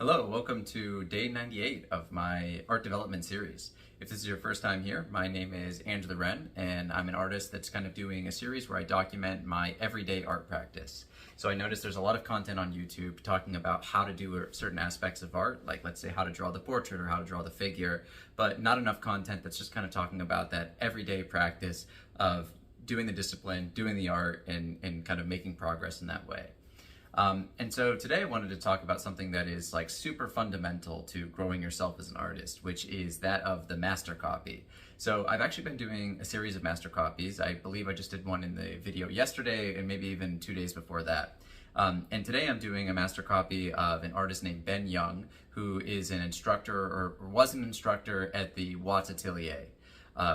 Hello, welcome to day 98 of my art development series. If this is your first time here, my name is Angela Wren, and I'm an artist that's kind of doing a series where I document my everyday art practice. So I noticed there's a lot of content on YouTube talking about how to do certain aspects of art, like let's say how to draw the portrait or how to draw the figure, but not enough content that's just kind of talking about that everyday practice of doing the discipline, doing the art, and kind of making progress in that way. And so today I wanted to talk about something that is like super fundamental to growing yourself as an artist, which is that of the master copy. So I've actually been doing a series of master copies. I believe I just did one in the video yesterday and maybe even 2 days before that. And today I'm doing a master copy of an artist named Ben Young, who is an instructor or was an instructor at the Watts Atelier.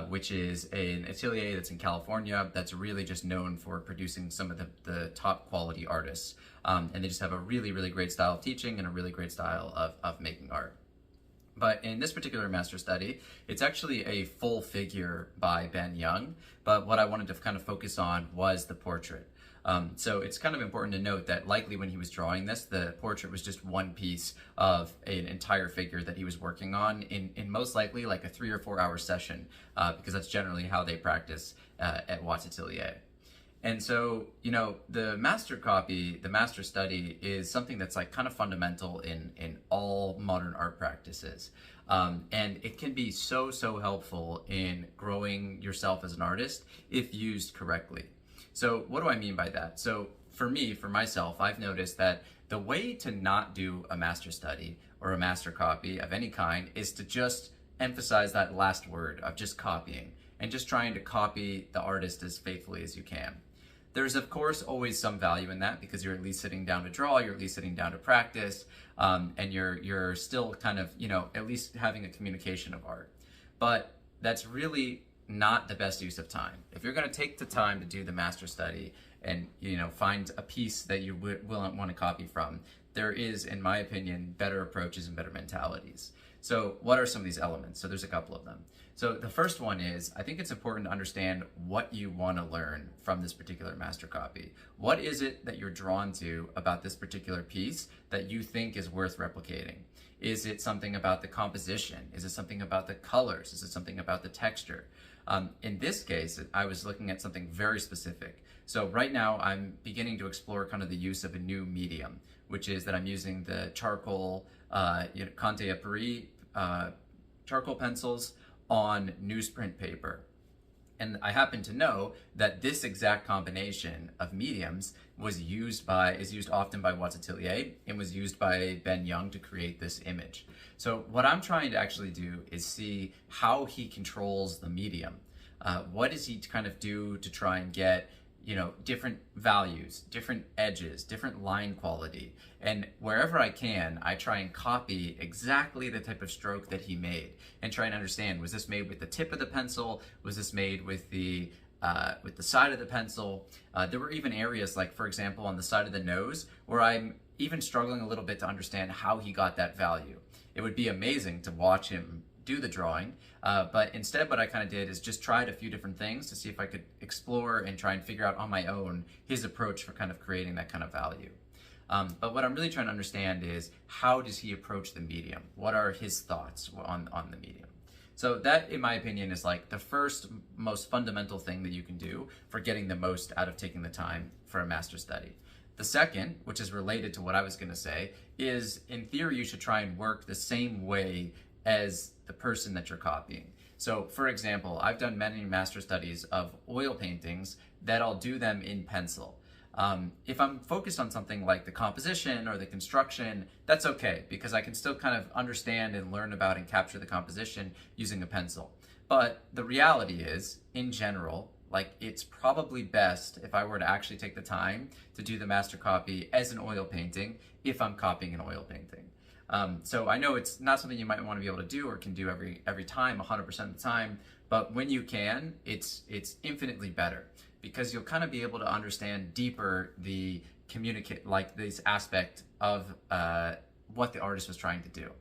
Which is an atelier that's in California that's really just known for producing some of the top quality artists. And they just have a really, really great style of teaching and a really great style of making art. But in this particular master study, it's actually a full figure by Ben Young, but what I wanted to kind of focus on was the portrait. So it's kind of important to note that likely when he was drawing this, the portrait was just one piece of an entire figure that he was working on in most likely like a 3 or 4 hour session, because that's generally how they practice at Watts Atelier. And so, you know, the master copy, the master study is something that's like kind of fundamental in all modern art practices. And it can be so helpful in growing yourself as an artist if used correctly. So what do I mean by that? So for me, for myself, I've noticed that the way to not do a master study or a master copy of any kind is to just emphasize that last word of just copying and just trying to copy the artist as faithfully as you can. There's of course always some value in that because you're at least sitting down to draw, you're at least sitting down to practice, and you're still kind of, you know, at least having a communication of art. But that's really not the best use of time. If you're going to take the time to do the master study and, you know, find a piece that you will want to copy from, there is, in my opinion, better approaches and better mentalities. So what are some of these elements? So there's a couple of them. So the first one is, I think it's important to understand what you want to learn from this particular master copy. What is it that you're drawn to about this particular piece that you think is worth replicating? Is it something about the composition? Is it something about the colors? Is it something about the texture? In this case, I was looking at something very specific. So right now I'm beginning to explore kind of the use of a new medium, which is that I'm using the charcoal, Conte à Paris charcoal pencils on newsprint paper. And I happen to know that this exact combination of mediums is used often by Watts Atelier and was used by Ben Young to create this image. So what I'm trying to actually do is see how he controls the medium. What does he kind of do to try and get, you know, different values, different edges, different line quality. And wherever I can, I try and copy exactly the type of stroke that he made and try and understand, was this made with the tip of the pencil? Was this made with the side of the pencil? There were even areas like, for example, on the side of the nose where I'm even struggling a little bit to understand how he got that value. It would be amazing to watch him do the drawing, but instead what I kind of did is just tried a few different things to see if I could explore and try and figure out on my own his approach for kind of creating that kind of value. But what I'm really trying to understand is, how does he approach the medium? What are his thoughts on the medium? So that, in my opinion, is like the first most fundamental thing that you can do for getting the most out of taking the time for a master study. The second, which is related to what I was going to say, is in theory you should try and work the same way as the person that you're copying. So for example, I've done many master studies of oil paintings that I'll do them in pencil. If I'm focused on something like the composition or the construction, that's okay, because I can still kind of understand and learn about and capture the composition using a pencil. But the reality is, in general, like, it's probably best if I were to actually take the time to do the master copy as an oil painting if I'm copying an oil painting. So I know it's not something you might want to be able to do or can do every time, 100% of the time, but when you can, it's infinitely better, because you'll kind of be able to understand deeper the this aspect of what the artist was trying to do.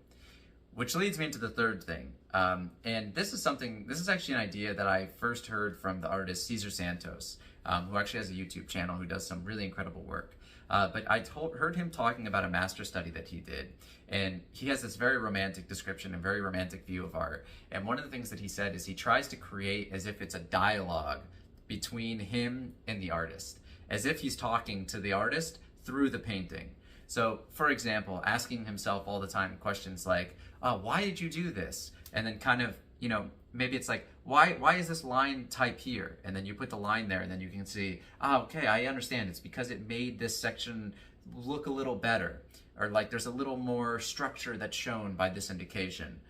Which leads me into the third thing. And this is actually an idea that I first heard from the artist Cesar Santos, who actually has a YouTube channel, who does some really incredible work. But I heard him talking about a master study that he did, and he has this very romantic description and very romantic view of art. And one of the things that he said is he tries to create as if it's a dialogue between him and the artist, as if he's talking to the artist through the painting. So, for example, asking himself all the time questions like, why did you do this? And then kind of, maybe it's like, why is this line type here? And then you put the line there, and then you can see, okay, I understand. It's because it made this section look a little better, or like there's a little more structure that's shown by this indication.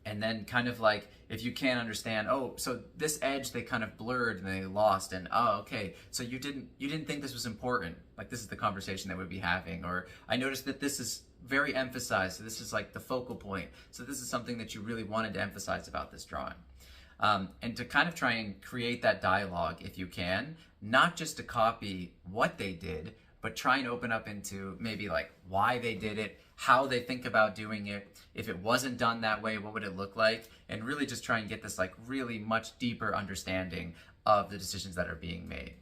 And then kind of like, if you can't understand, so this edge they kind of blurred and they lost, and okay, so you didn't think this was important. Like, this is the conversation that we'd be having. Or I noticed that this is very emphasized, so this is like the focal point. So this is something that you really wanted to emphasize about this drawing. And to kind of try and create that dialogue if you can, not just to copy what they did, but try and open up into maybe like why they did it, how they think about doing it. If it wasn't done that way, what would it look like? And really just try and get this like really much deeper understanding of the decisions that are being made.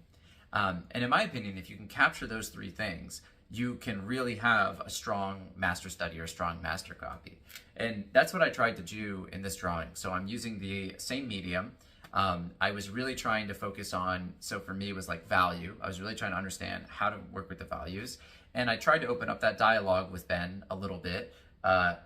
And in my opinion, if you can capture those three things, you can really have a strong master study or a strong master copy. And that's what I tried to do in this drawing. So I'm using the same medium. I was really trying to focus on, so for me it was like value. I was really trying to understand how to work with the values. And I tried to open up that dialogue with Ben a little bit,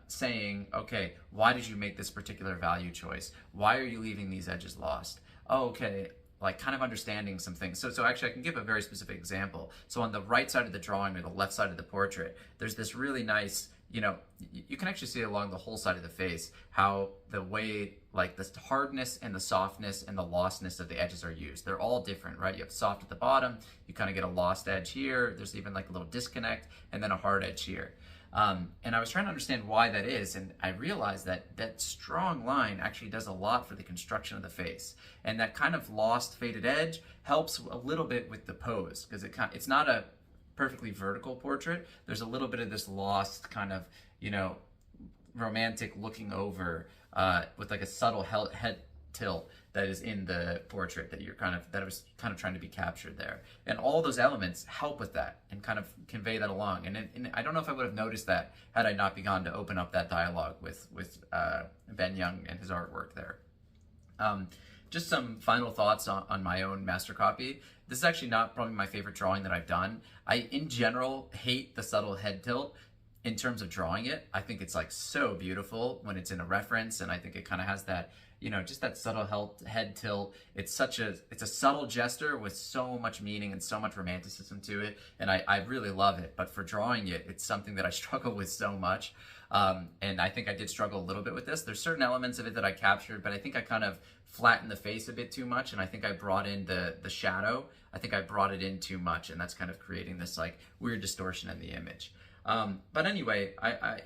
saying, okay, why did you make this particular value choice? Why are you leaving these edges lost? Oh, okay, like kind of understanding some things. So actually I can give a very specific example. So on the right side of the drawing or the left side of the portrait, there's this really nice, you can actually see along the whole side of the face how the way like the hardness and the softness and the lostness of the edges are used. They're all different, right? You have soft at the bottom, you kind of get a lost edge here, there's even like a little disconnect, and then a hard edge here. And I was trying to understand why that is, and I realized that that strong line actually does a lot for the construction of the face. And that kind of lost, faded edge helps a little bit with the pose, because it's not a perfectly vertical portrait. There's a little bit of this lost kind of, romantic looking over with like a subtle head tilt that is in the portrait that was kind of trying to be captured there. And all those elements help with that and kind of convey that along. And I don't know if I would have noticed that had I not begun to open up that dialogue with Ben Young and his artwork there. Just some final thoughts on my own master copy. This is actually not probably my favorite drawing that I've done. I, in general, hate the subtle head tilt in terms of drawing it. I think it's like so beautiful when it's in a reference, and I think it kind of has that, just that subtle head tilt. It's a subtle gesture with so much meaning and so much romanticism to it, and I really love it. But for drawing it, it's something that I struggle with so much. And I think I did struggle a little bit with this. There's certain elements of it that I captured, but I think I kind of flattened the face a bit too much, and I think I brought in the shadow. I think I brought it in too much, and that's kind of creating this like weird distortion in the image. But anyway, I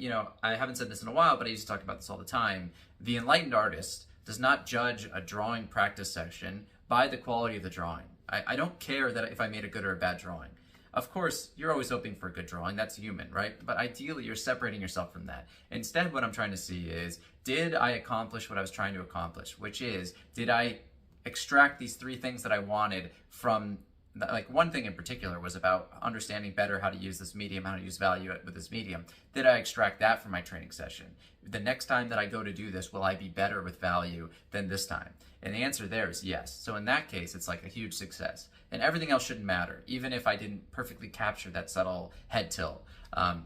haven't said this in a while, but I used to talk about this all the time. The enlightened artist does not judge a drawing practice section by the quality of the drawing. I don't care that if I made a good or a bad drawing. Of course, you're always hoping for a good drawing. That's human, right? But ideally, you're separating yourself from that. Instead, what I'm trying to see is, did I accomplish what I was trying to accomplish? Which is, did I extract these three things that I wanted from, like one thing in particular was about understanding better how to use this medium, how to use value with this medium. Did I extract that from my training session? The next time that I go to do this, will I be better with value than this time? And the answer there is yes. So in that case, it's like a huge success. And everything else shouldn't matter, even if I didn't perfectly capture that subtle head tilt.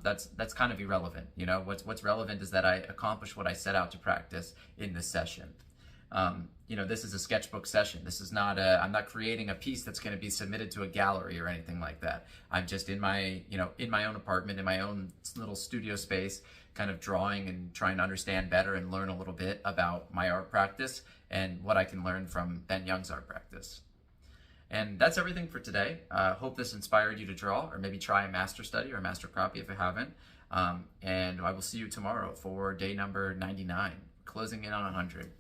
That's kind of irrelevant. What's relevant is that I accomplished what I set out to practice in this session. This is a sketchbook session. This is not I'm not creating a piece that's going to be submitted to a gallery or anything like that. I'm just in my own apartment, in my own little studio space, kind of drawing and trying to understand better and learn a little bit about my art practice and what I can learn from Ben Young's art practice. And that's everything for today. Hope this inspired you to draw, or maybe try a master study or a master copy if you haven't. And I will see you tomorrow for day number 99, closing in on 100.